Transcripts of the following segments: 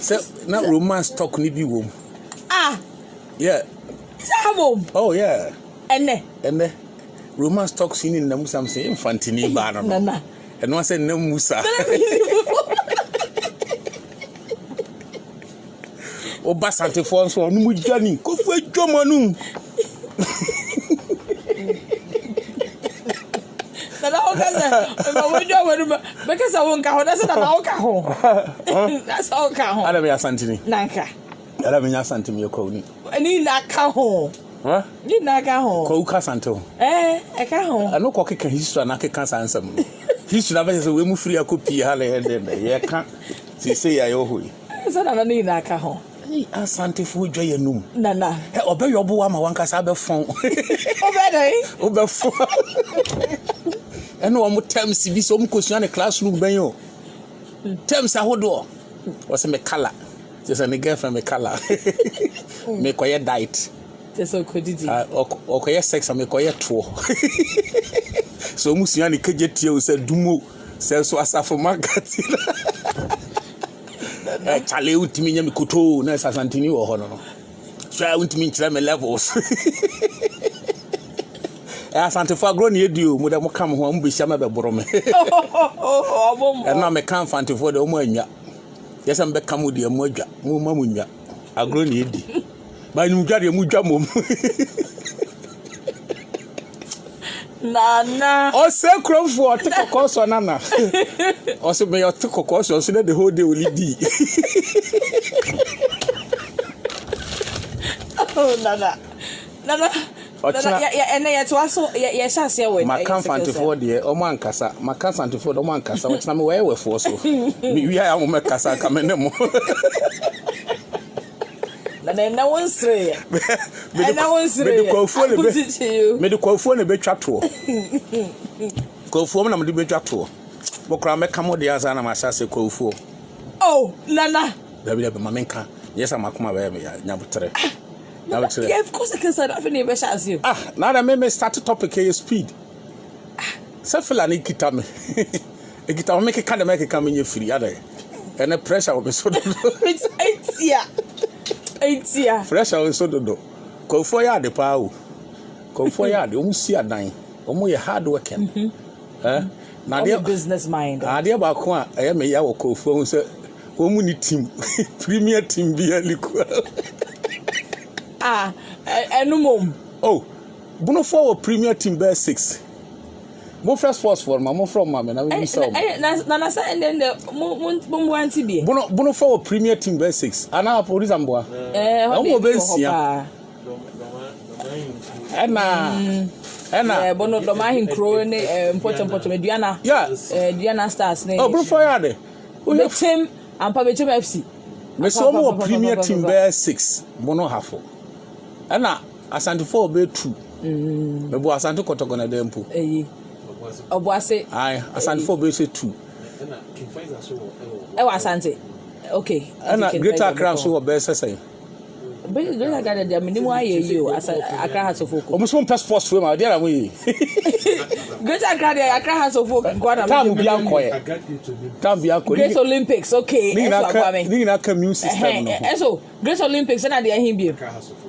So now romance talk ni bi wom. Ah. Yeah. Sabo. Oh yeah. Ene. Romance talk sini na musa mse infantini ba no. Nana. Eno ase na musa. Oba sante fo so no mu dwani ko fu adwomanu. Nana o kaza, ma wo dwomanu because I won ka ho, that's na o ka ho. That's all ka ho. Ala me asantini. Nanka. Ala me asantimi yakọ ni. Ni na ka ho. Huh? Ni na ka ho. Ko ka santo. E ka ho. Ano ko keka history na keka sansam. History na be say we mu free akopi ha le ye ka. Say ya yo hoyi. So na ni na ka ho. Asante fu dwa yanum. Nana. Obe yobo wa ma wanka sa be fon. Obe dai. Obe fon. Eno omo terms bi so omo kosua ne classroom ben yo. Terms ahodo. O se me color. Just a girlfriend me color. Me koye diet. Just so kodidi. Okoye sex me koye to. So omo sua ne kajetie o se dumo. Se so asafo magati. Chale ultimi nyame koto na sasantini wo ho no. So ultimi nkyere me levels. Asante for agro na edio mo de mo kam ho mo be hia me be boro me. Na me kan fante for de mo anwa. Yes am be kam de mo adwa. Mo ma mo nwa. Agro na edi. Ba nyu dwa de mo dwa mom. Nana. O se cromfo te kokoso nana. O se me yo te kokoso so the whole day only di. Oh nana. Ya ene ya to aso ya shase we. Makan fantifo de o mo ankasa. Makan fantifo de o mo ankasa. Wo tena me we fo so. Mi wi ya mo mekasa ka me ne mo. Na wonsre. Na wonsre. Me de kwafo ne be. Me de kwafo ne be twato. Kwafo na me de be twato. Mo kra me kamo de asa na ma shase kwafo. Oh, nana. Dabi ma menka. Yes amakoma be me ya nyabutre. Yeah, of course I can say that for you. Now that me start topic here speed. Sefela ni kita me. E kita me ke kada me ke come in free ade. And the pressure will be so do. It's here. Pressure will so do. Ko for ya de pa o. Ko for ya de o mu si adan. O mu ye hard working. Na dey business mind. Ade ba ko a e me ya wo ko fo so o mu ni team. Premier team bi aliku. Enumom. Oh, Bono for Premier Team Bear 6. Mo first sports for mo from mama na we saw. Na say and then the mo wanti bi. Bono for Premier Team Bear 6. Ana police amboa. Mo be nsia. Ena. Bono do ma hinkro ne important Mediana. Yeah. Diana Stars ne. Oh, Bono for ya de. We team ampa be team FC. Me so mo Premier Team Bear 6. Bono hafo. Ena Asante for be 2. Me bo Asante kotoko na dempo. Obuase. Ai, Asante for be 2. Ena Kimfaiza so wa Asante. Okay. Ena Greater Accra so be sesay. Be Greater Accra de minimum aye you as Accra has of folk. Omo so passport for ma dey na mo yi. Greater Accra de Accra has of folk. Tam bi ankoye. Tam bi ankoye. Great Olympics, okay. Ni na ka music system no. So, Great Olympics na dey him bi.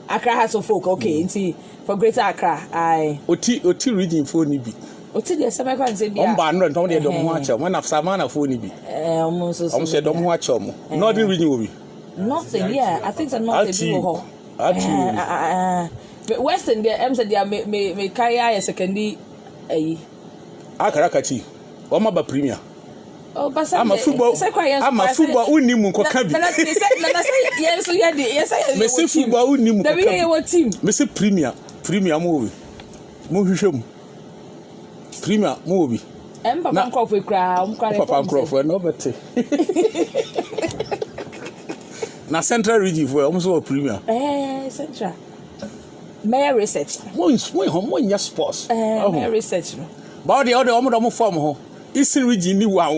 Accra has of folk, okay. Nti for Greater Accra, I Oti region for ni bi. Oti dey say kwa nse bia. Omba no ntom dey dom ho ache. Mo na Samana for ni bi. Omo so. Omo se dom ho ache mo. Northern region wo bi. Nothing, yeah. I think so not the ho. Western there em said there me kaya secondary Akara kachi. Omo ba premier. Oh, but I'm a football unimu ko ka bi. Na say yes so yes me say football unimu ko ka. The what team? Me say premier mo wi. Mo hwehwem. Premier mo wi. Em papa Crawford kra, Papa Crawford no bete. Na Central Region for almost all premier. Central. Mayor research. Mo nya sports. Mayor research. Ba the other omo form ho. Eastern Region ni wa.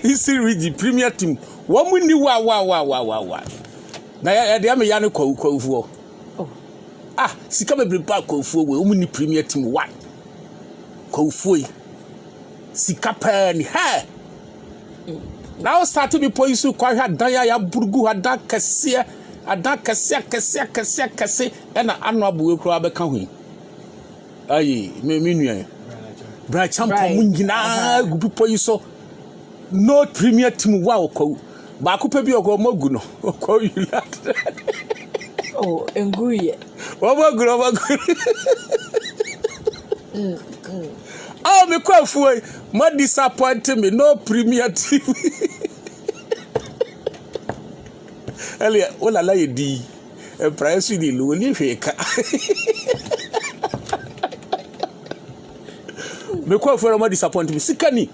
Eastern Region Premier Team. Wo mu ni wa. Na ya de am ya ne kwafuo. Oh. Sika bebre pa kwafuo we mu ni Premier Team 1. Kwafuo yi. Sika pa ni ha. Now start to be police quite had ya burgu had that cassia and an honorable crab coming. Aye, me Bright champion Mungina, good police so no premier team wow co. Bakupe bi ogo moguno ko you that. Oh, enguye. Omoguno. Oh, me kwafu mo disappoint me no premier team. Elia, ola la yedi. E price ni lo ni hweka. Me kwafu mo disappoint me sikani.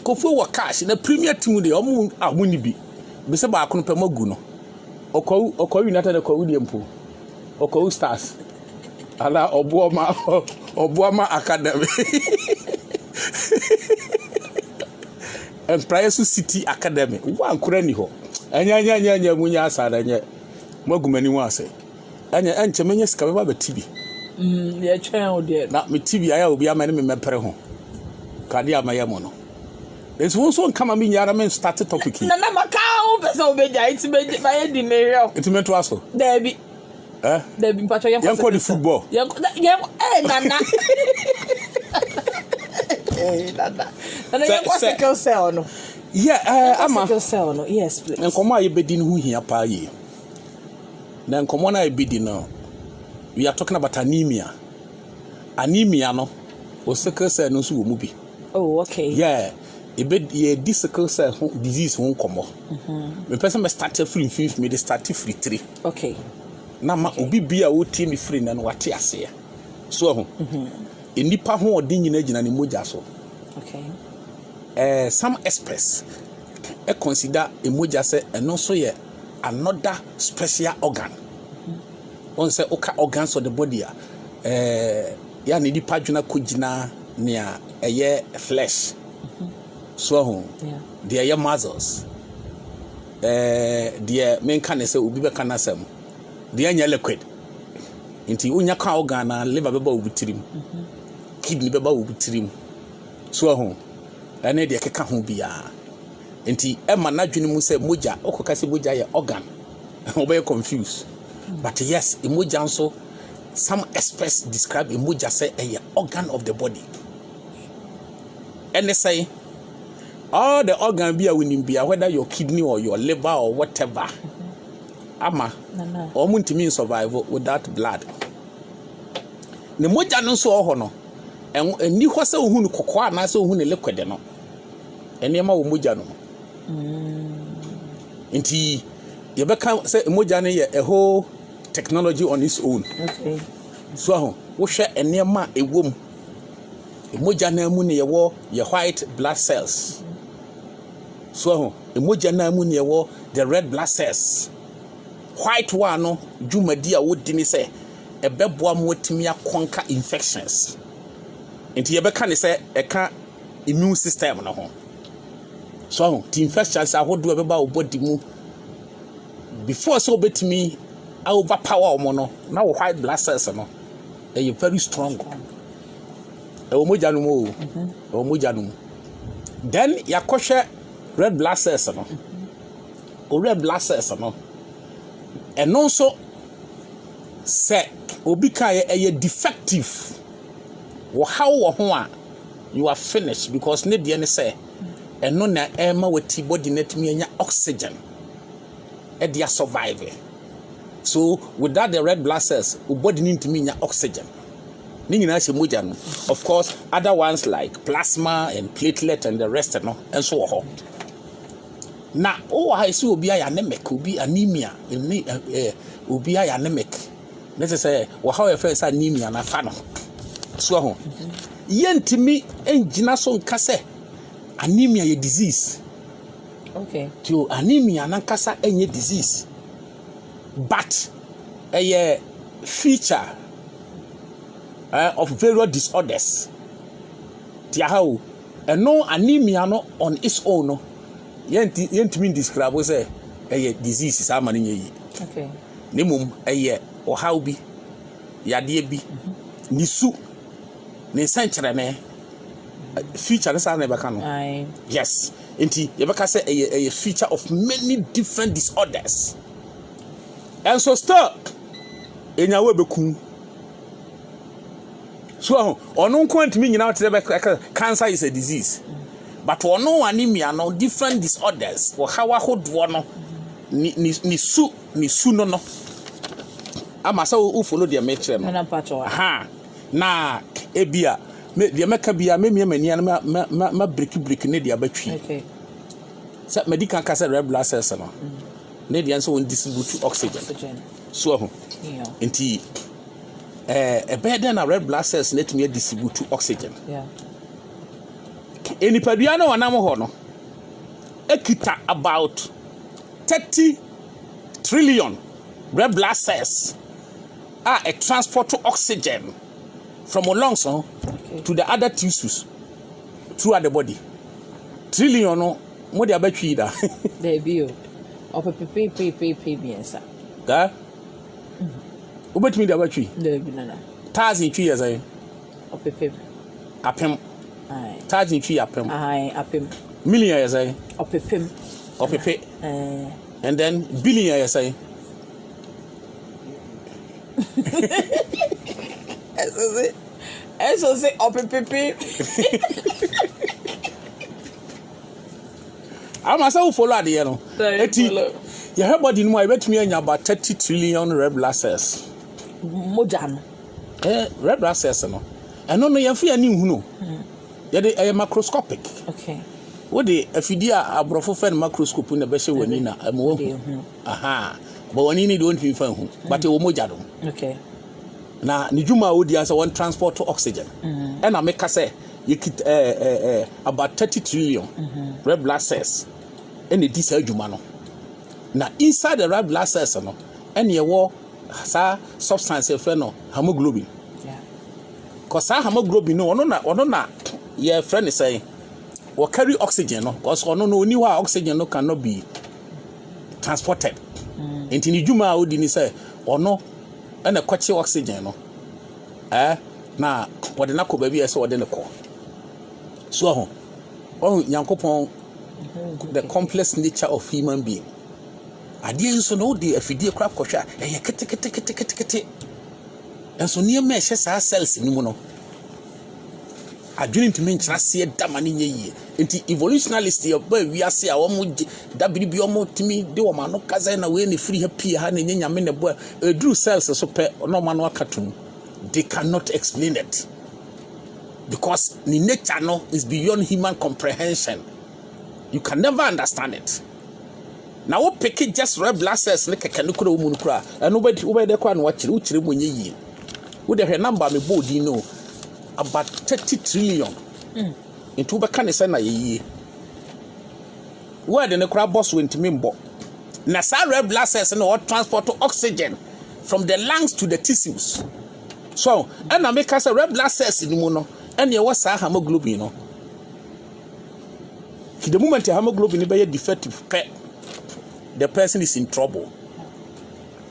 Kofu wa cash na premier team de omo ahuni bi. Be se ba akono pe magu no. Okọ United okọ Williampo. Okọ Stars. Ala Obuama Academy. Empire City Academy. Wa ankura ni ho. Anya munya asada nya. Magumani wa ase. Anya enche menye sika beba betibi. Ye twen o de. Na me tibi aya obi amane me mepere ho. Kade amaye mo no. There's one song come and me nyara men start topic. Na maka o pese obeja iti be ba ye di merio. Iti meto aso. Debi. Debi mpacho ye call the football. Nana. Nana. Nana ye kwa sickle cell no. Yeah, ama. Sickle cell no. Yes, please. Nkomo aye bedi no hu hia pa ye. Na nkomo na aye bedi no. We are talking about anemia. Anemia no. O sickle cell no so wo mu bi. Oh, okay. Yeah. Ye sickle cell disease won komo. Me person me start free 5 me start free 3. Okay. Na ma obi bia wo tie me free na no wate ase. So ho. Enipa ho odin nyina gina ne moja so. Okay. Some experts consider emoja say eno so ye another special organ. On say oka organs of the body ya ne nipa dwuna kogina nea eye flesh. So ho. Yeah. They are muscles. The men can say obi be kan asem. They are liquid. Inti unya ka organ na liver beba obutirim. Kidney beba obutirim. So ho. Ene de keka ho bia. Inti ema na dwene mu say moja okoka say moja ye organ. Obey confused. But yes, emoja also some experts describe emoja say a organ of the body. And they say all the organ be a whether your kidney or your liver or whatever. Ama or muntimi survive without blood. The moja no so ho no. And ni ho se ohunu kokwa na se ohunu liquid no. Enema wo moja no. Inti you become say moja no a whole technology on its own. Okay. So wo hwe enema ewom. Emoja na mu ne ye white blood cells. So emoja na mu ne the red blood cells. White one no dwumadi a wodi ni say ebeboa mo timi akonka infections. Enti ye beka ne say eka immune system no ho. So the infections are what do ebeba wo body mu before so betimi overpower omo no na wo white blood cells no e very strong. Emoja no mo emoja no. Then yakoshe red blood cells no. O red blood cells no. And also say obi kai a defective. Wo how wo ho a you are finished because ne de ne say eno na ema wati body net me anya oxygen. E dia survive. So without the red blood cells, your body need to anya oxygen. Of course, other ones like plasma and platelet and the rest and so on. Now, I see obi anemic, obi anemia, obi anemic. Let's say, well, how first anemia na fano. So, yentimi engina so nkase anemia ye disease. Okay. To anemia na nkasa enye disease. But a feature of various disorders. Tiahau, and no anemia no on its own. No, yentimi describe was a disease is amani. Okay. Nimum a or how be yadie bi nisu ne century ne feature is never can. Yes, Enti yebeka say a feature of many different disorders. And so still enya we bekum. So ono nko antimi nyina wote cancer is a disease. But ono anemia no different disorders or how ahodo no ni su no. Ama say o follow their metre no. Aha. Na ebia me de meka bia me mani ma break ne de abatwi. Okay. So medical cancer red blood cells no. Ne de answer won distribute oxygen. So ho. Yeah. Enti a better than red blood cells let me distribute oxygen. Yeah. Enipadua no wanam ho no. Ekita about 30 trillion red blood cells are a transport to oxygen from our lungs to the other tissues throughout the body. Trillion no mo de abatwi da. There be o. Opepepe biensa. Da? Obetimi de abatwi? There be nana. Thousand twi years ayi. Opepepe. Apem. Aye. Thousand twi apem. Aye, apem. Million years ayi. Opepem. Opepe. And then billion years ayi. Eso se opepepe. I'm say follow the no. Eti your body no I betumi anya about 30 trillion red blood cells. Moja no. Red blood cells no. Eno no yemfa ani hu no. Ye dey macroscopic. Okay. What the afidi a abrofo fe microscope na be hye wani na amwo. Aha. But wani ni don't fit fan hu. But e wo moja do. Okay. Na ni djuma odi answer one transport to oxygen. And I make say you kit about 30 trillion red blood cells. And the this djuma no. Na inside the red blood cells no, and ye wo sa substance e no hemoglobin. Yeah. Cause hemoglobin no ono na your friend is saying or carry oxygen no because ono no ni wa oxygen no cannot be transported. Into ni djuma odi ni say ono and a kwachi oxygen no na wode na ko ba bi ese wode ne ko so ho yankopon the complex nature of human being adie so no de afidie kra kwhwa eye kete enso ne ma ehye sa cells ni mu no adwene ntimi nkyira se dama ne nyeyie enti evolutionalist ye ba wiase a wo mo dabiri bi o mo timi de wo ma no kaza na we ne free happy ha ne nyame ne bo edru cells so pe no ma no akatum they cannot explain it because the nature no is beyond human comprehension. You can never understand it. Now what pick just red blood cells ne keke ne kura mu nkura eno be de kwa no wakire ukire mu nyeyie wo de hwe number me body no about 30 trillion. Into be kan say na yeye. Where the necra boss went to mimbo. Na sa red blood cells no transport to oxygen from the lungs to the tissues. So, and I make us a red blood cells in the mono, and you was a hemoglobin. No? The moment the hemoglobin is defective, the person is in trouble.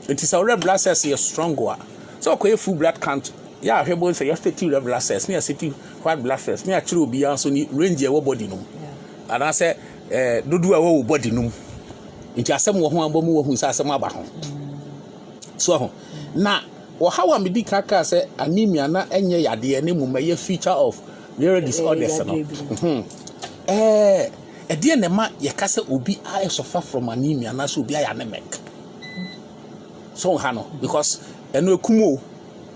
It is a red blood cells is stronger. So, okay, full blood count. Yeah, here boys say you have to red blood cells, near city white blood cells, near true be also range your body no. And I say, do a body no. Into a some who says some about home. So now, or how am I kaka say anemia na enye yade ne mum ye feature of neural disorders no. E de ne ma ye kase obi I suffer from anemia na so obi anemic. So ha no because eno ekumo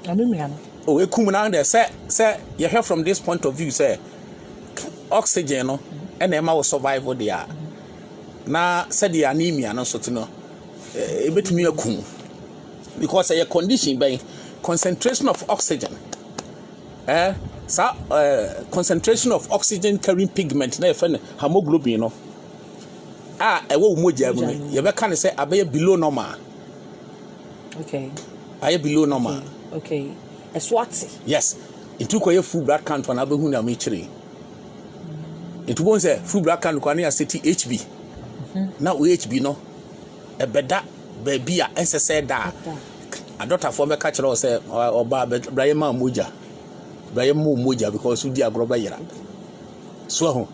anemia no. Oh, ekum na there say you hear from this point of view say oxygen no and ema will survive there. Na said the anemia no so no e betumi akum because a condition by concentration of oxygen concentration of oxygen carrying pigment na efene hemoglobin no e wo moja mu ye be kan say abaye below normal. Okay, aye below normal. Okay. A swatty. Yes. It took a full blood count on Abu Huna Michiri. It won't say full blood count on city HB. Now HB no. A beda baby a SSA da. A daughter for me catch or say or Brahma Muja. Brahma Muja because we dear Groba Yera. So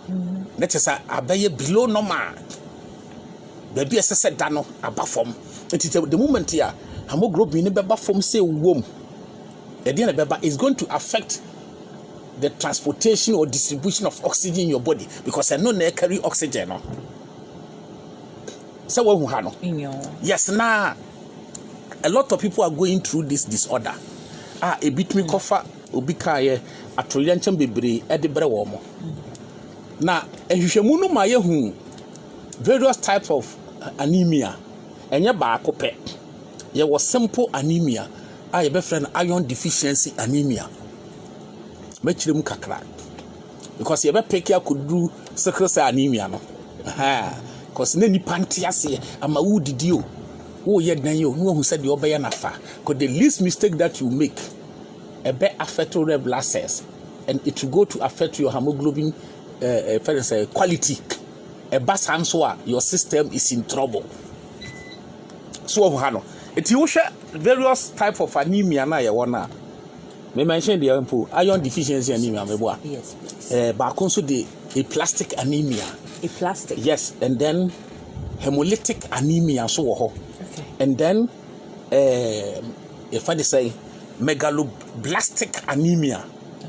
let us say below normal. Baby as I said dano above form. It is the moment here hemoglobin in beba form say womb. At the end of beba is going to affect the transportation or distribution of oxygen in your body because I know they carry oxygen. No? So what hano? Yes, now a lot of people are going through this disorder. A bit me kofa obika ye atoyancham bebre e de bre wo mo. Na ehwehwemu no ma ye hu various types of anemia. Enye baako pe. Ye was simple anemia. Ye be friend iron deficiency anemia. Mechirem kakra. Because ye be pick ya could do sickle cell anemia no. Because na nipa ntiase ama wo didi o. Wo ye dan yo no hu said the obey na fa. Because the least mistake that you make affect your red blood cells and it will go to affect your hemoglobin quality. Your system is in trouble. So hano it you share various type of anemia na ye wona me mention the iron deficiency anemia me boa. Yes, please. But also the aplastic anemia. Aplastic. Yes, and then hemolytic anemia so ho. Okay. And then if I say megaloblastic anemia.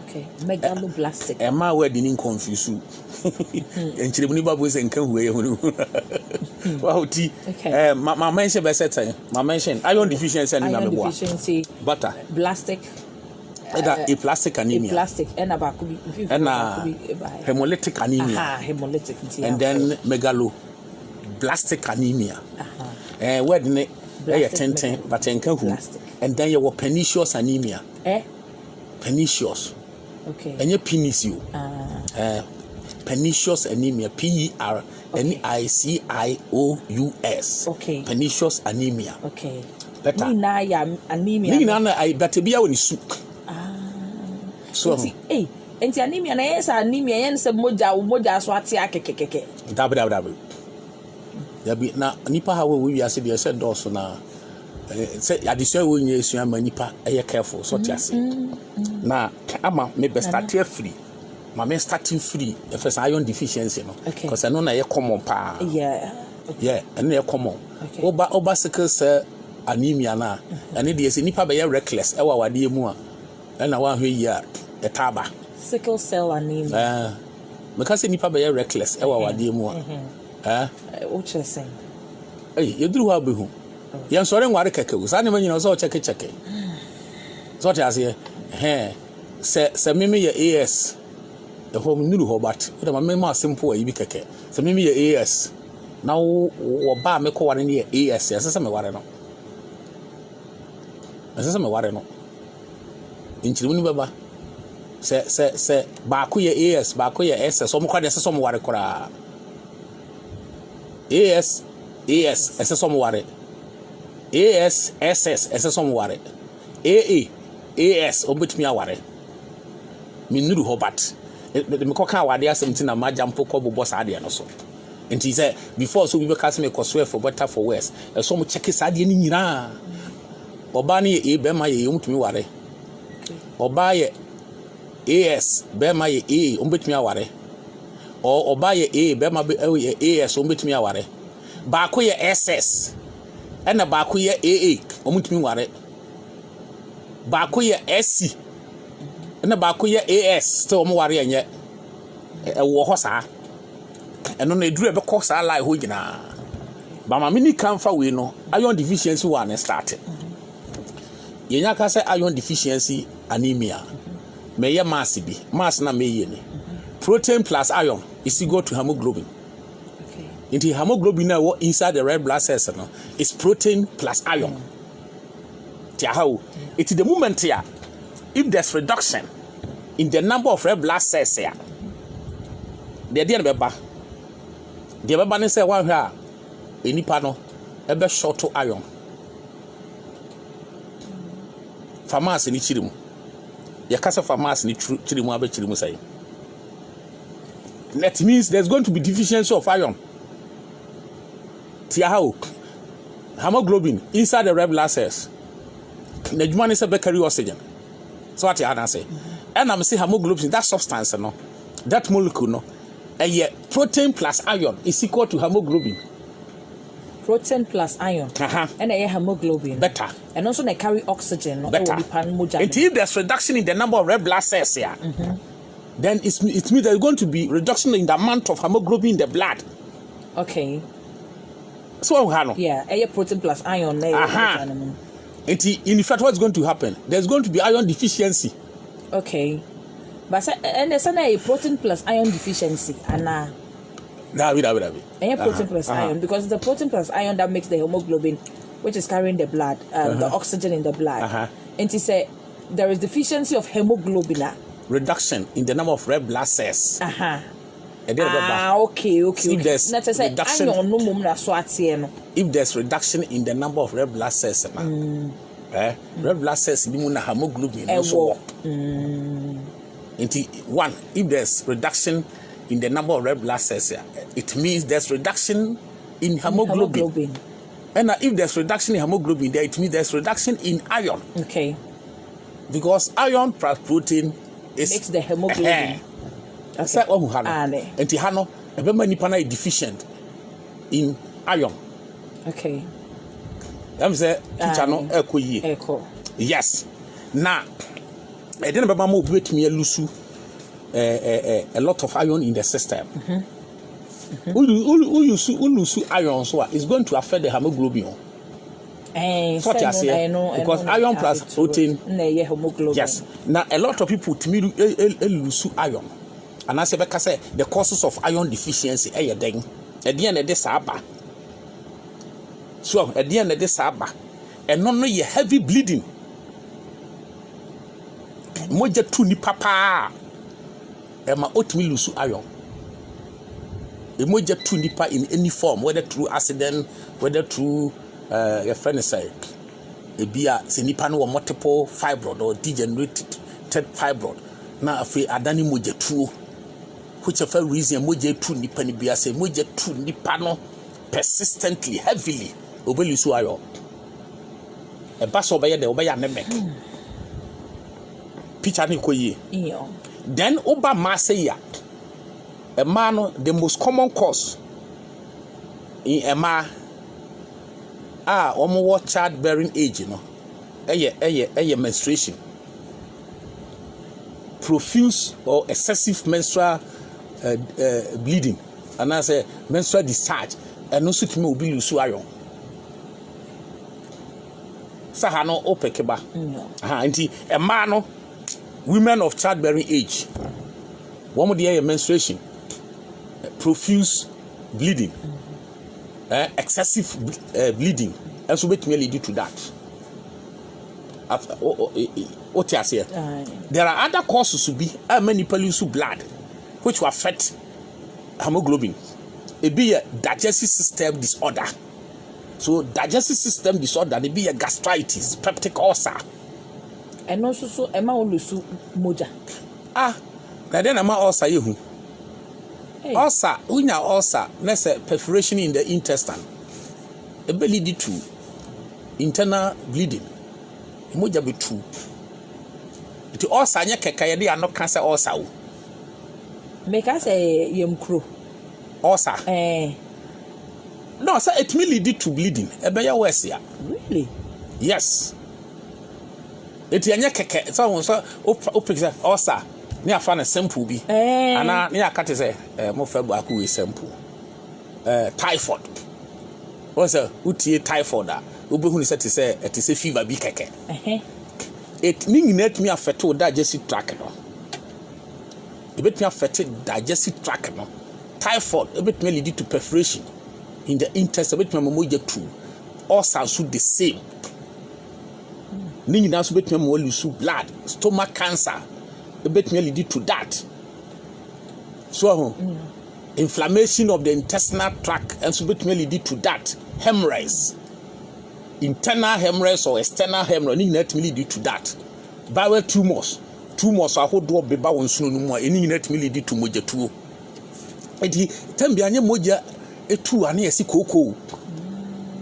Okay, megaloblastic. Emma we didn't confuse you. And chiribuni babu say nkan huwe hunu. Wow ti. My mention by set my mention iron deficiency anemia me boa. Iron deficiency. Butter. Blastic. Aplastic anemia. Aplastic and hemolytic anemia. Hemolytic. And then megaloblastic anemia. Where didn't it? 10 but nkan hu. And then you were pernicious anemia. Pernicious. Okay. And your penis you. Pernicious anemia. PERNICIOUS. Okay. Pernicious anemia. Okay. Better. Anemia. Nina I better be out soup. So hey, anemia na yes anemia yen se moja so ate akekekeke. Dabe. Ya bi na nipa ha we ase de se dɔɔso na say addition we nye sua ma nipa eye careful so tiase. Na ama me be start free. Ma me starting free the first iron deficiency no because I know na ye common pa. Yeah. Okay. Yeah, and ye common. Oba sickle cell anemia na and dey say nipa be ye reckless e wa wade mu a na wa hwe yi a etaba. Sickle cell anemia. Because nipa be ye reckless e wa wade mu a. What you saying? Hey, you do ha be hu. Yan sore nware keke sa ne manyina so cheke. So te ase se meme ye AS e ho nuru ho bat o da meme simple ayi bi keke se meme ye AS na wo ba me ko ware ne ye AS se me ware no se me ware no inchirimu ni baba se ba ko ye AS ba ko ye SS so mo kwa de se so mo ware kora AS ese so mo ware AS SS ese so mo ware AA AS obetumi aware me nuru hobat me ko kan awade asem na ma jampo ko bobo saade no so enti say before so we be cast me ko swear for better for worse so mo check saade ni nyina oba ne e be ma ye mutumi ware oba ye AS be ma ye e obetumi aware o oba ye e be ma ye AS obetumi aware ba ko ye SS ena ba ko ye AA omutumi ware ba ko ye SC ena ba ko ye AS te omo ware enye wo ho saa eno na eduru be ko saa lai ho gina ba ma mini kanfa we no iron deficiency one start yenya ka say iron deficiency anemia me ye mass na me ye ni protein plus iron is equal to hemoglobin. Into hemoglobin now inside the red blood cells no is protein plus iron. How it is the moment here if there's reduction in the number of red blood cells here the beba say one here any panel ebe short to iron pharmacy ni chirimu ya kasa pharmacy ni chirimu abe chirimu say that means there's going to be deficiency of iron. How hemoglobin inside the red blood cells the human is a carry oxygen so what you say and I'm say hemoglobin that substance no that molecule no protein plus iron is equal to hemoglobin. Protein plus iron. And a hemoglobin. Better. And also they carry oxygen. Better. And if there's reduction in the number of red blood cells here, then it means there's going to be reduction in the amount of hemoglobin in the blood. Okay. So how? Yeah, a protein plus iron. And in fact, what's going to happen? There's going to be iron deficiency. Okay. But and there's a protein plus iron deficiency. And protein plus iron, because it's the protein plus iron that makes the hemoglobin, which is carrying the blood, the oxygen in the blood. And to say there is deficiency of hemoglobin. Reduction in the number of red blood cells. Okay. If there's reduction, if there's reduction in the number of red blood cells, red blood cells hemoglobin also. One, if there's reduction in the number of red blood cells, it means there's reduction in hemoglobin. And if there's reduction in hemoglobin, there it means there's reduction in iron. Okay. Because iron plus protein makes the hemoglobin. Okay. And Tihano, a deficient in iron. Okay. I'm saying, Echo. Yes. Now, I didn't remember with me a lot of iron in the system. Who lose iron, so it's going to affect the hemoglobin. What you say? Because iron plus protein. Yes. Now a lot of people to me lose iron, and I say because the causes of iron deficiency. At the end of this Saba. So at the end of this Saba, and no heavy bleeding. Moja tu ni papa. Ema otimi lose iron. Emoja tu nipa in any form, whether through accident, whether through your friend say a beer, say nipa no multiple fibroid or degenerated fibroid. Now if adani moja tu, whichever reason moja tu nipa ni beer say moja tu nipa no persistently, heavily obey lose iron. A bass obey the obey anemic. Picture ni koye. Then oba maseya. A man, the most common cause in a man almost childbearing age, a menstruation, profuse or excessive menstrual bleeding, and I say menstrual discharge, and no suit will be lose iron. Sahano opekeba. A man, women of childbearing age, one of the menstruation. Profuse bleeding, excessive bleeding, and so it may lead to that. What you say? There are other causes to be many people lose blood, which will affect hemoglobin. It be a digestive system disorder. So digestive system disorder, it be a gastritis, peptic ulcer, and also so Emma Olusu moja. Then Emma ulcer you. Ulcer, when ulcer, that's a perforation in the intestine. A belly lead to internal bleeding. Moja be true. The ulcer, they are not cancer ulcer. Make us a yem crew. Ulcer. No, sir, it may lead to bleeding. A better worse, yeah. Really? Yes. It's a nyaka, so ulcer. Near fan a sample be, and near cat is a more fabu sample. Typhoid. What's a uti typhoid? Ubu said to say it is a fever be keke. It meaning let me affect digestive tract. A bit me affected digestive tract. Typhoid, a bit may lead to perforation in the intestine, a bit memoja too. All sounds the same. Ning that's bit me lose blood, stomach cancer. A bit may lead to that. So, inflammation of the intestinal tract, and so bit may lead to that. Hemorrhoids, internal hemorrhoids or external hemorrhoids, net may lead to that. Bowel tumors are who do be bound soon no more. Any net may lead to moja too. Eti tembianye moja etu ani esi koko.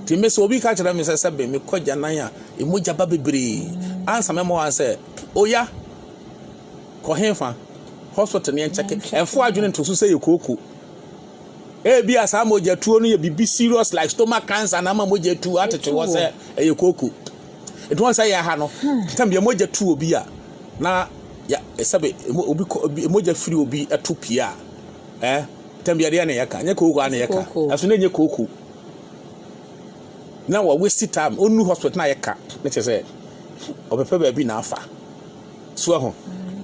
Time so obi ka kira me sese be me koja nan a e moja ba bebre. Answer me mo answer. Oya. Kohenfa hospital ne check and for adwene to so say yekoko bi asa moja tuo no ye bibi serious like stomach cancer na moja tuo atete wo say yekoko it won say ya ha no tam ye moja tuo bi a na ya sabe obi moja free obi atopia tam ye na yaka nya koko ana yaka aso na nya koko na wa waste time onu hospital na yaka na say obepe ba bi na afa so ho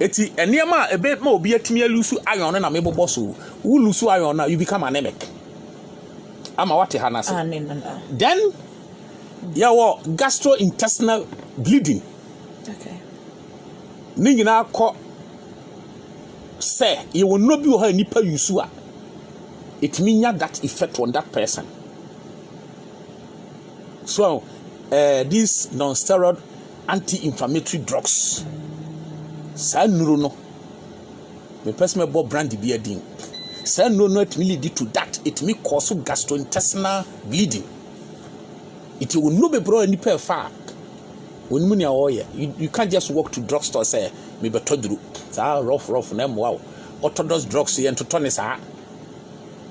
eti enema ebe ma obi atimi alusu iron na mebobo so wu lusu iron na you become anemic ama wate hanase then yawo gastrointestinal bleeding okay ni nyina akọ say you will not be ho nipa yusu a it mean that effect on that person so these non-steroid anti-inflammatory drugs sa nuro no me person me bo brand bi adin sa nuro no it lead to that it may cause gastrointestinal bleeding it will no be bro any per far when money oye you can't just walk to drugstore say me be todru sa rough na mo orthodox drugs here to turn sa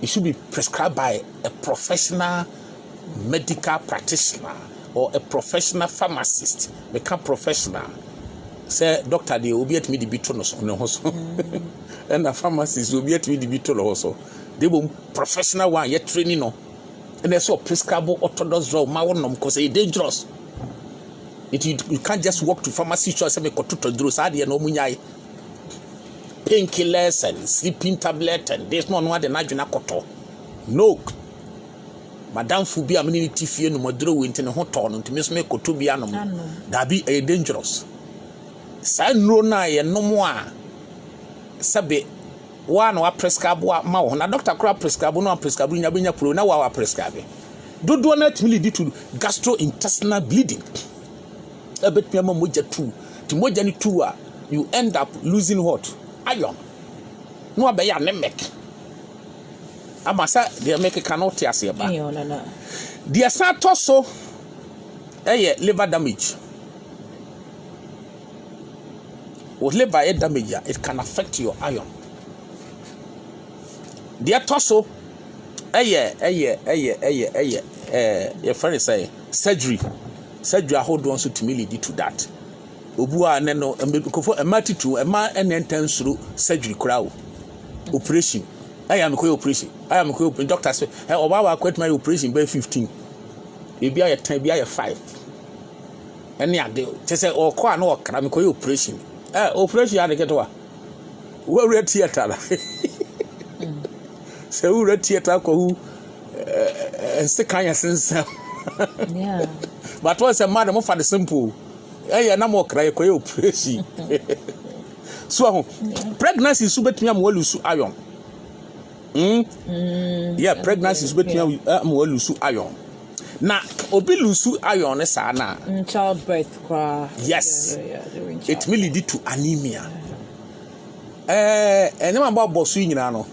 it should be prescribed by a professional medical practitioner or a professional pharmacist become professional say doctor dey obi at me the bitter no so and a pharmacist obi at me the bitter no so they be professional one yet training no and so prescribable orthodox drug ma wonnom cause e dangerous you can't just walk to pharmacy shop say me kototo duro sa de no munyai painkillers and sleeping tablet and there's no one the nadwena koto no madam fu bi amini tifie no modro we ntene ho to no ntime so me koto bi anom da bi e dangerous sa nuro na ye nomo a sabe wa na wa prescribe ma wo na doctor kra prescribe no prescribe nya benya pro na wa prescribe dodo na timi lead to gastrointestinal bleeding ebet me ma moja tu ti moja ni tu a you end up losing what iron no be ya anemic amasa they make cannot ase ba dia sa to so liver damage. With liver damage, it can affect your iron. The torso, your friend say surgery. Surgery hold on to me lead to that. Obua neno for a matitude, a man and enter through surgery crowd. Operation. I am a operation. I am a doctor say, hey, Obawa quit my operation by 15. It be a 10, be a 5. Any idea? They say, oh, quite no, I'm a operation. Operation ya get wa we read theater say we read theater ko hu se kan ya sense yeah but was a madam for the simple na mo kra ko operation so pregnancy so betumi am walusu iron yeah pregnancy so betumi am walusu iron na obi lusu iron sa na childbirth cry yes it may lead to anemia enema ba bosu nyina no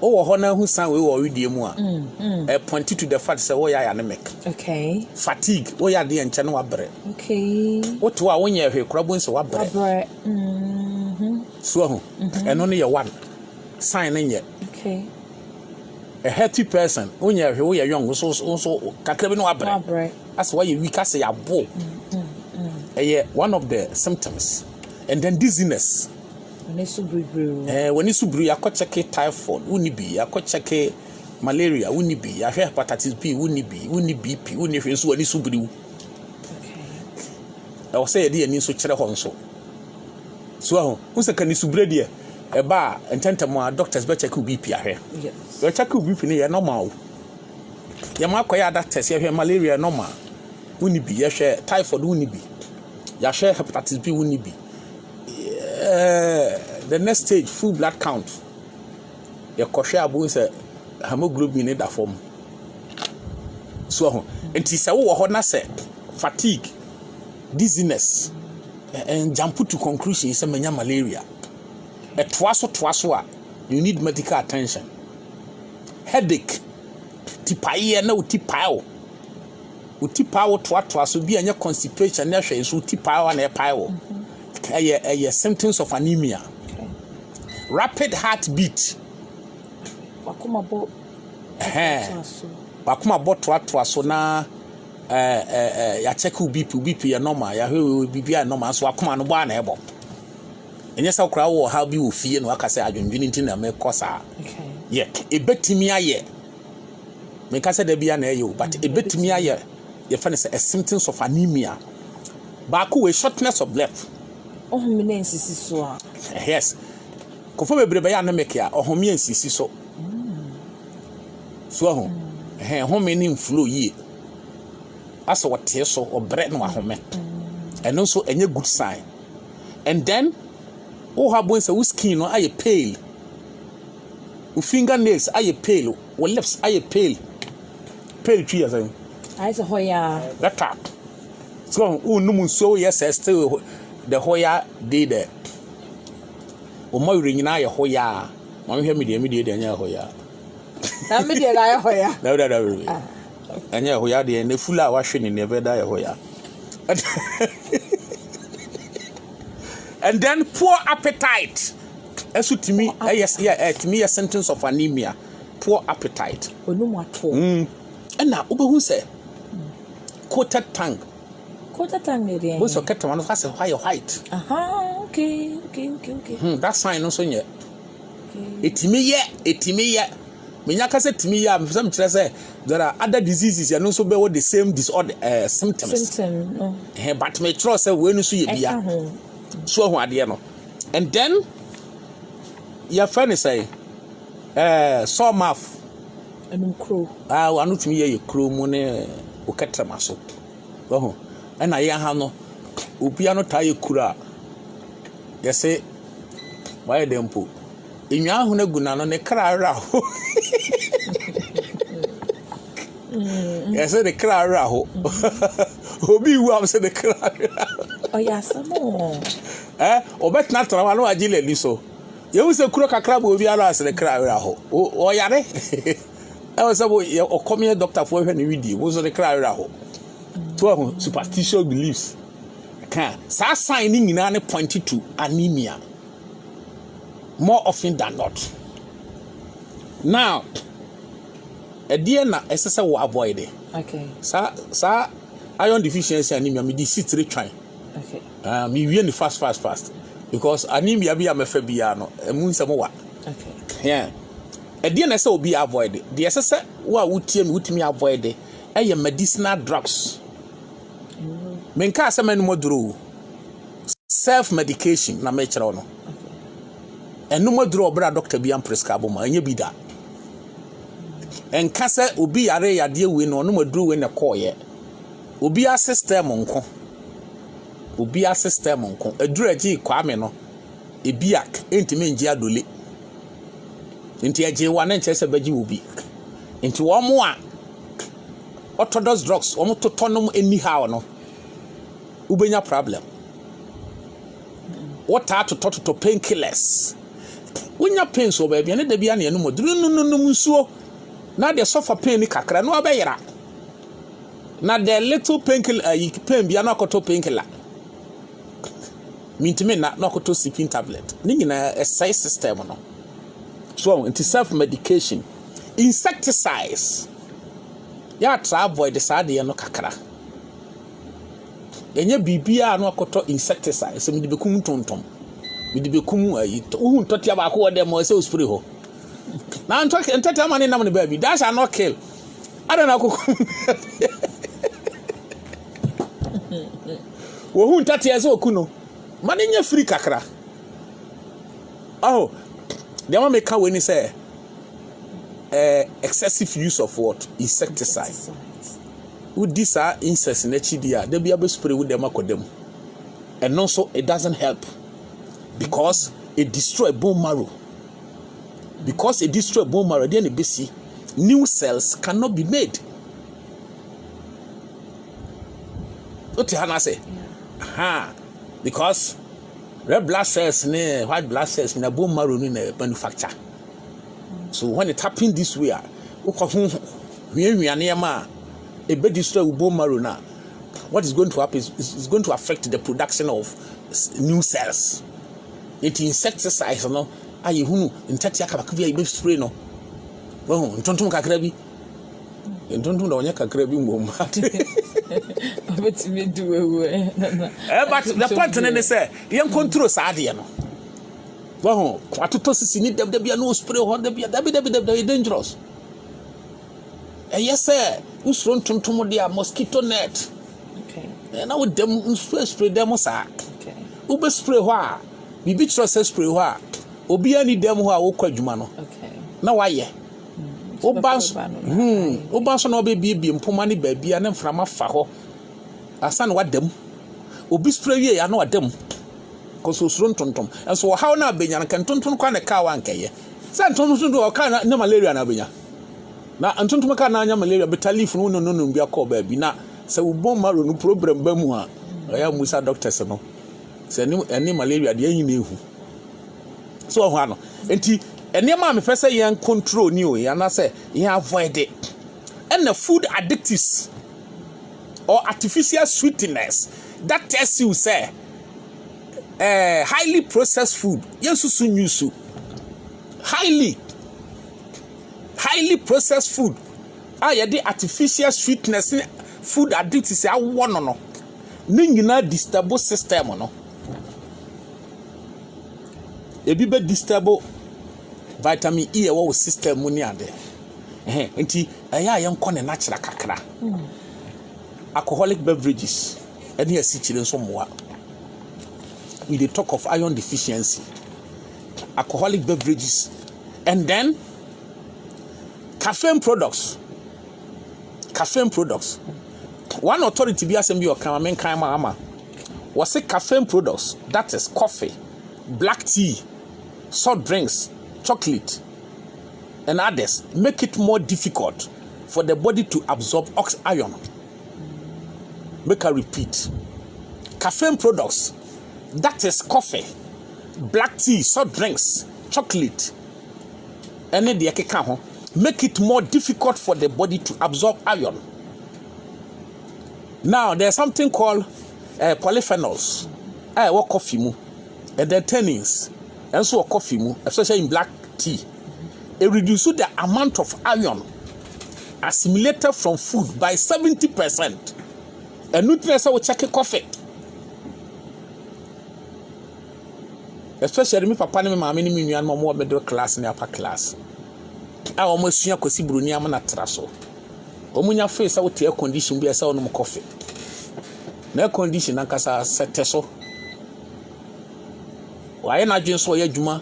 o wo ho na hu san we wo wedie mu a point to the fact say wo ya anemic okay fatigue wo ya de enche na wabre okay what to a wonye hwe krabo nse wabre so ho eno ne ye one sign ne okay a healthy person onye hwe wo ya young so kakra no wabre as why you weak as ya bo one of the symptoms and then dizziness when you subri ya check typhoid uni bi ya check malaria uni bi ya hepatitis B uni BP uni hwe so wani subri okay I was say dey ani so kire ho nso so aho unse kan subri dey e ba ententamo doctors be check BP ahwe yes you check BP ne normal ya makoya that test ya malaria normal uni bi ya hwe typhoid uni bi ya share hepatitis B uni bi the next stage full blood count ya kohwe abu say hemoglobin in that form so ho enti say wo ho na say fatigue dizziness and jump to conclusion say manya malaria twaso a you need medical attention headache tipaye na utipao twaso bi anya constipation na hwe so utipao na epao symptoms of anemia rapid heartbeat. Wakuma bo. Wakuma bo toa so na ya check BP ya normal ya BP ya normal so wakuma no bo na ebo. Enye sa kra wo ha bi wo fie no aka say adwendwini nti na me kosa. Okay. Yeah, ebetimi aye. Me ka say da bia na aye, but ebetimi aye. You find a symptoms of anemia. Baku a shortness of breath. Oh, me so. Yes. Kofo bebre be ya na make ya ohome ansisi so. So ho. Home ni flow yi. Aso wote so obre no ahome. And so enye good sign. And then have when say skin no aye pale. Your fingernails aye pale, your lips aye pale. Pale tree as I say hoya. That up. So no so yes still the hoya dey there. O mo nyina ye hoya. Mo hwe me dey anya hoya. Na me dey na hoya. Na anya hoya dey na fula wa hwe ni na be da ye hoya. And then poor appetite. Eso to me, yes, yeah, to me a sentence of anemia. Poor appetite. And now, who say coated tongue? Coated tongue, there. What's your cat? One of us a higher height. Okay. That's fine, also, yeah. It me, yeah. Minyaka said to me, some say there are other diseases and also bear the same disorder symptoms. But me trust when you see it. So what no. And then your friend say sore mouth and crow. Anu to me ye crow money o ketrama so. Oh, and I ha no obi no tie kura. You say why dem po. Enwa hu na guna no ne kra ra ho. Yes, the kra ra ho. Obi wu am say the kra ra. Oh yeah, some more. Obet na tara no agile ni so. Ye wu se kuro kakra bo obi ara ase the kra ra ho. O yare. E wo se bo o come here doctor for hwe ni video. Wo so the kra ra ho. To superstitious beliefs. Ka sa sign ni nyina ne point to anemia. More often than not. Now, a dear na esese wo avoid it. Okay. Sa iron deficiency anemia me di C3 try. Okay. Me wie ni fast because anemia bi amefa bia no emu nsemo wa. Okay. Yeah. A dear na say obi avoid it. The esese wo wutie me wutimi avoid it. Eye medicinal drugs. Menka asema ni modro. Self medication na me kire no. And no more draw bra doctor bi am prescribe ma anya bi da. En kasa obi yare yade we no no madru we na koye. Obi a system nko. Adru agi kwame no. Ebiak entime ngi adole. Enti agi wa na nche se bagi obi. Enti wo mo a orthodox drugs wo mo totonom anyhow no. Ubenya problem. What are to painkillers? When your pain so baby, and the biani no more. No, musuo. Now they suffer pain, kakra, no abayra. Now the little painkiller, you pain be no koto painkiller. Mean to me, not koto sleeping tablet. Ningina a size system no. So, into self medication, insecticides. Ya try avoid the side no kakra. Enye bibia no koto insecticides, so me be kum tontom. We be kum who touch your back or them or so spray ho. Now I'm talking and tell money number baby. That shall not kill. I don't know. Who 30 years old kuno. Money in your free kakra. Oh, the one make when he say excessive use of what? Insecticide. With these are insects in HDR, they be able to spray with them. And also it doesn't help. Because it destroys bone marrow. Then it see new cells cannot be made. What Hannah say? Because red blood cells, white blood cells, in a bone marrow in a manufacture. So when it happens this way, a bit destroy bone marrow now. What is going to happen is going to affect the production of new cells. It insecticides, aye hunu ntati akabaka bi be spray no wo ntontom kakra bi ntontom da onye kakra bi ngom but me do but the point ne say yen control saade no wo atoto sisi ni dab bia no spray ho dab bia dangerous yes sir usro ntontom dia mosquito net okay na wo dem spray dem sa okay ube spray ho a bibi tro say spray ho a obi ani dem ho a wo kwadwuma no okay na waye obanso na obebiebie mpoma ne baabia ne mframa fa ho asa na wadam obi spray wie ya na wadam koso suro ntontom enso how na abenya na ntontom kwa ne ka wa nkeye sa ntontom do ka na malaria na abenya na ntontom ka na anya malaria betalif no bia ko baabi na se ubon maro no problem ba mu a ya musa doctors no se ni malaria de yin na ehu so ho ano enti enema me pese yen control ni o ya na say yen avoid it and the food additives or artificial sweetness that tells you say highly processed food yen susu nyusu highly processed food the artificial sweetness food additives ya wono no ni nyina disturb system no ebi be disturb vitamin E ewo system mu ni ade enti aya yenko ne natural kakra alcoholic beverages any asichire nso moa we dey talk of iron deficiency alcoholic beverages and then caffeine products one authority bi asem bi o kan men kan ma was say caffeine products, that is coffee, black tea, soft drinks, chocolate, and others make it more difficult for the body to absorb iron. Make I repeat. Caffeine products, that is coffee, black tea, soft drinks, chocolate, and then the make it more difficult for the body to absorb iron. Now, there's something called polyphenols. What coffee mu, and then tannins, and so coffee mu, especially in black tea. It reduces the amount of iron assimilated from food by 70%. And nutrients will check coffee. Especially me papa and my many and more middle class and upper class. I almost see a cosi brunia man at Trasso. Omunya face out air condition be a sound of coffee. No condition and casa set so. Why not just so your juma?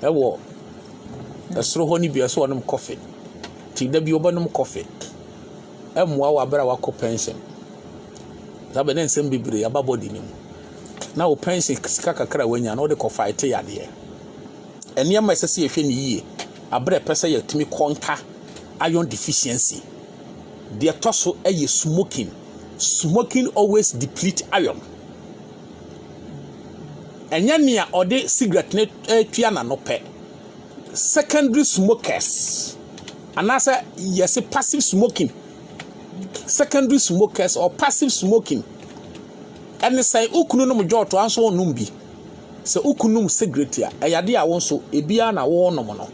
A war. A slow honey be a sort of coffee. Till there be obanum coffee. Mwa bara wako pension. That then same be about body. Now pension skaka when you know the coffee tea at the and near my see if any ye. A bread person to me conquer iron deficiency. Their torso a smoking. Smoking always deplete iron. And yania or de cigarette net piano no pet. Secondary smokers. And as a yes, a passive smoking. Secondary smokers or passive smoking. And they say ukunum jaw to answer numbi. So ukunum cigarette ya. Ayadia also a biana war no mono.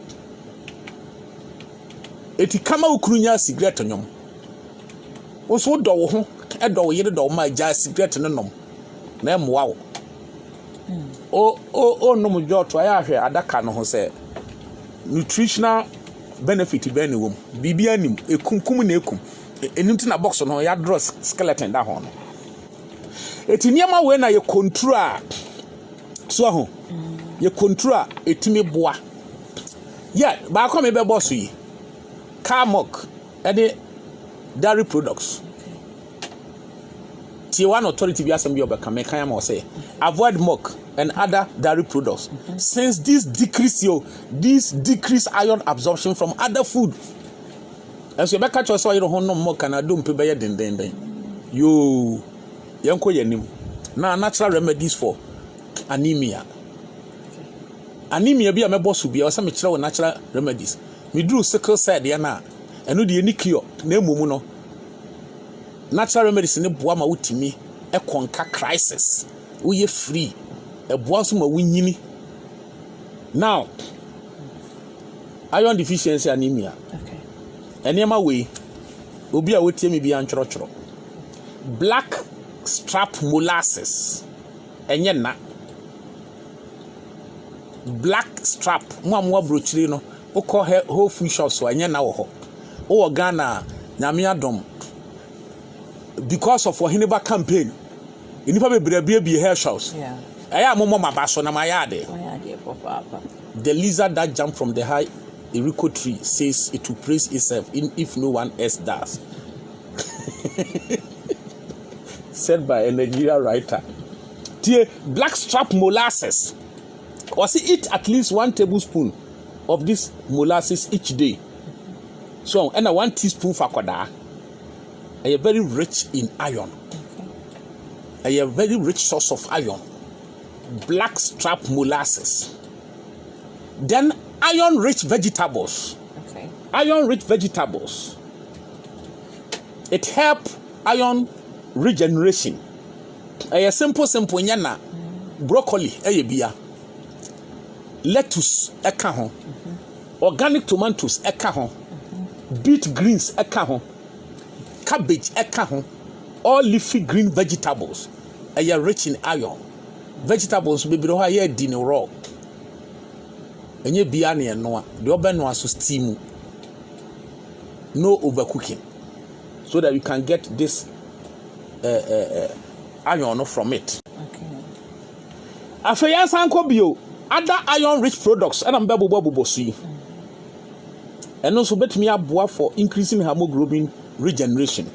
Eti kama ukrunya cigarette nyom. Oso do wo ho edo yede do ma ja cigarette no nom. Na emwa wo. O nom joto aya hwe adaka no ho se nutritional benefit be ne wom. Bibia anim ekunkum na ekum. Enimti na box no ya draw skeleton da ho no. Eti niam we na ye control so ho. Ye control etimi boa. Yeah, ba ko me be boss yi. Car milk and dairy products. Tier 1 authority be asem be obeka me kan am say avoid milk and other dairy products since this decrease iron absorption from other food. And so beka cho so you ho no milk and adom pe be ye den. Yo yenko yanim. Na natural remedies for anemia. Anemia be a mebosu be o say me kire natural remedies. Me drew sickle said ya na eno de ni cure na emumu no natural remedies ne boa ma wutimi e konka crisis wo ye free e boa so ma wunyini Now, iron deficiency anemia. Okay. Enema way, obi a wotie me bi anchorochoro. Black strap molasses. Enye na. Black strap. Mo brochiri no. Oko whole food shops so enye na wo ho. O Ghana nyame adom. Because of Ohineba campaign. Inipa be hair shops. Yeah. Aya momo mabaso na mayade. Papa. The lizard that jumped from the high Iriko tree says it will praise itself if no one else does. Said by a Nigerian writer. Blackstrap molasses. Or see, eat at least 1 tablespoon of this molasses each day. So, and 1 teaspoon fakoda. A very rich in iron. A very rich source of iron. Blackstrap molasses. Then iron-rich vegetables. Okay. Iron-rich vegetables. It helps iron regeneration. A simple nyana. Broccoli, bia. Lettuce, eka ho. Organic tomatoes, eka ho. Beet greens, eka ho. Cabbage, eka ho. All leafy green vegetables. Are rich in iron. Vegetables, baby, do have dinner raw. Enye bia na eno a de obeno aso steam, no overcooking, so that you can get this iron from it. Okay. Afeya sanko bio other iron rich products and am bebo so yi eno so betimi aboa for increasing hemoglobin regeneration.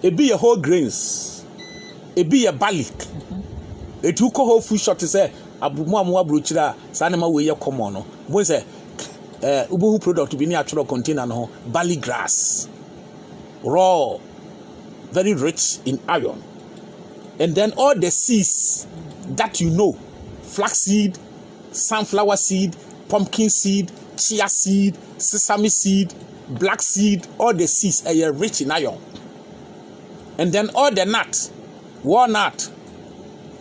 E be whole grains, e be barley. It will call whole food short to say abumu abrochira sanema we ye common no bo say ubu product bi ni atro container no barley grass, raw, very rich in iron. And then all the seeds that you know, flaxseed, sunflower seed, pumpkin seed, chia seed, sesame seed, black seed, all the seeds are rich in iron. And then all the nuts, walnut,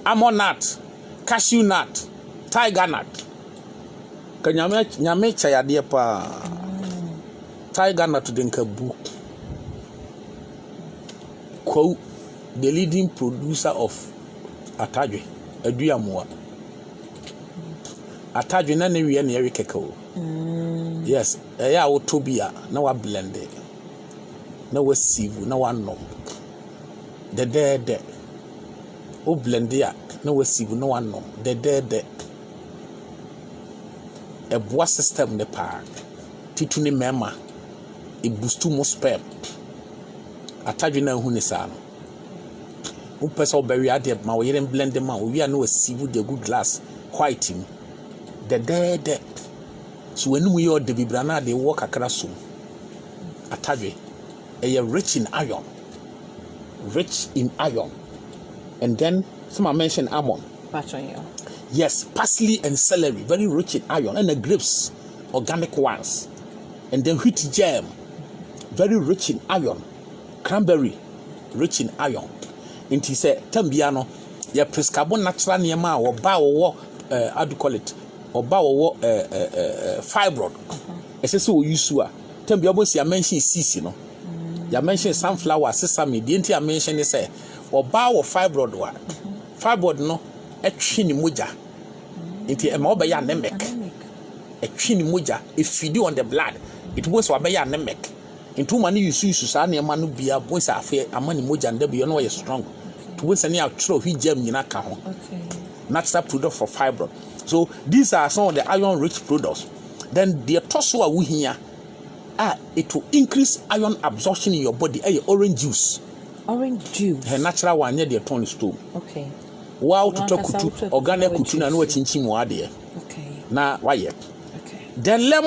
almond nut, cashew nut, tiger nut. Nyame chayade pa. Tiger nut denka bu. Quote, the leading producer of atadwe, aduamoa. Atadwe na ne wie na ye kekeo. Yes, eya wo tobia na wa blend it. Na wa sieve na wa nom. De o blend ya na wa sieve na wa nom. De a boa system ne pa. Titu ne mema e boostu mo sperm. Atadwe na hu ne sa no. Who person bury at the ma we blend them out. We are no sieve the good glass white him. The so when we are the bibrana they walk across so. Atadwe a rich in iron. Rich in iron. And then some mention almond. Yes, parsley and celery, very rich in iron. And the grapes, organic ones. And then wheat germ, very rich in iron. Cranberry, rich in iron. And he said, Tambiano, ya prescribe natural niema or bow how do you call it? Or bow fibroid. As I say, we use to Tambiamos, ya mention sisino. Ya mention sunflower, sesame, the entire mention is say, or bow fibroid one. Fibroid no, a chin muja. Into a mobile anemic. A chin muja, if you do on the blood, it was a bay anemic. In 2 money you see Susani manu be a voice affair a money moja and you know you're strong. To win any out throw he gem in a car. Natural product for fibroid. So these are some of the iron rich products. Then the tosua we here it will increase iron absorption in your body. Orange juice. Orange juice. A natural one near the tone stone. Okay. Wow to talk to organic kutu na no chinchin wa de. Okay. Na why yet. Okay. Then lemon